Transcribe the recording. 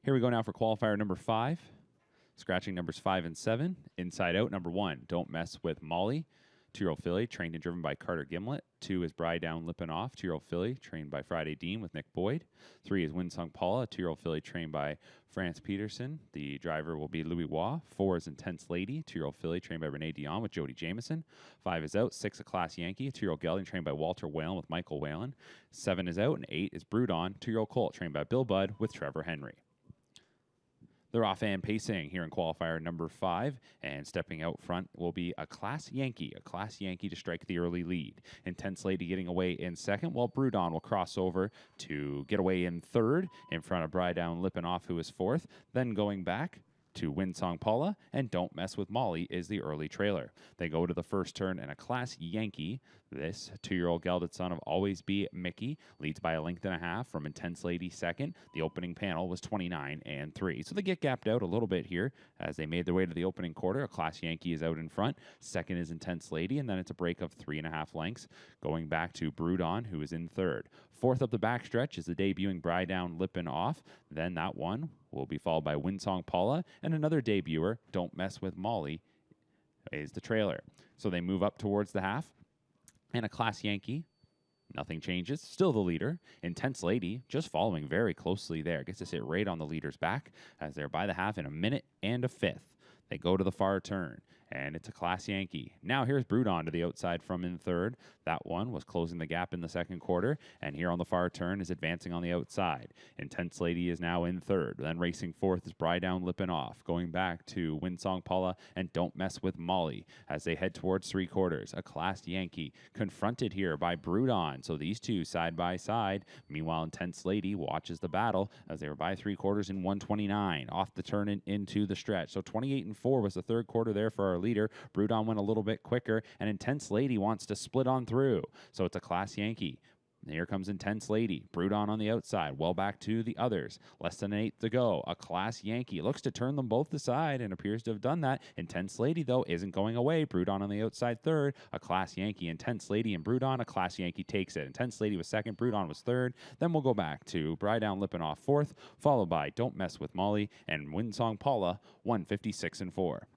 Here we go now for qualifier number 5. Scratching numbers 5 and 7. Inside out, number 1, Don't Mess with Molly. 2-year-old filly, trained and driven by Carter Gimlet. 2 is Bri Down Lippin' Off, 2-year-old filly, trained by Friday Dean with Nick Boyd. 3 is Winsong Paula, a 2-year-old filly, trained by France Peterson. The driver will be Louis Waugh. 4 is Intense Lady, 2-year-old filly, trained by Renee Dion with Jody Jameson. 5 is out. 6, A Class Yankee, a 2-year-old gelding, trained by Walter Whalen with Michael Whalen. 7 is out, and 8 is Brood On, 2-year-old colt, trained by Bill Budd with Trevor Henry. They're off and pacing here in qualifier number 5, and stepping out front will be a Class Yankee to strike the early lead. Intense Lady getting away in second, while Brood On will cross over to get away in third in front of Bri Down Lippin' Off, who is fourth. Then going back to Winsong Paula, and Don't Mess with Molly is the early trailer. They go to the first turn, and a Class Yankee, this 2-year-old gelded son of Always Be Mickey, leads by a length and a half from Intense Lady second. The opening panel was 29 and 3. So they get gapped out a little bit here as they made their way to the opening quarter. A Class Yankee is out in front. Second is Intense Lady, and then it's a break of 3.5 lengths. Going back to Brood On, who is in third. Fourth up the backstretch is the debuting Bri Down Lippin' Off. Then that one will be followed by Winsong Paula, and another debuter, Don't Mess with Molly, is the trailer. So they move up towards the half, and a Class Yankee, nothing changes, still the leader. Intense Lady, just following very closely there, gets to sit right on the leader's back as they're by the half in a minute and a fifth. They go to the far turn, and it's a Class Yankee. Now here's Brood On to the outside from in third. That one was closing the gap in the second quarter, and here on the far turn is advancing on the outside. Intense Lady is now in third. Then racing fourth is Bri Down Lippin' Off. Going back to Winsong Paula and Don't Mess with Molly as they head towards three quarters. A Class Yankee confronted here by Brood On. So these two side by side. Meanwhile, Intense Lady watches the battle as they were by three quarters in 129. Off the turn and into the stretch. So 28 and 4 was the third quarter there for our leader. Brood On went a little bit quicker, and Intense Lady wants to split on through. So it's a Class Yankee. And here comes Intense Lady. Brood On the outside. Well back to the others. Less than an eighth to go. A Class Yankee looks to turn them both aside and appears to have done that. Intense Lady, though, isn't going away. Brood On the outside third. A Class Yankee. Intense Lady and Brood On. A Class Yankee takes it. Intense Lady was second. Brood On was third. Then we'll go back to Bri Down Lippin' Off fourth, followed by Don't Mess with Molly and Winsong Paula, 156 and 4.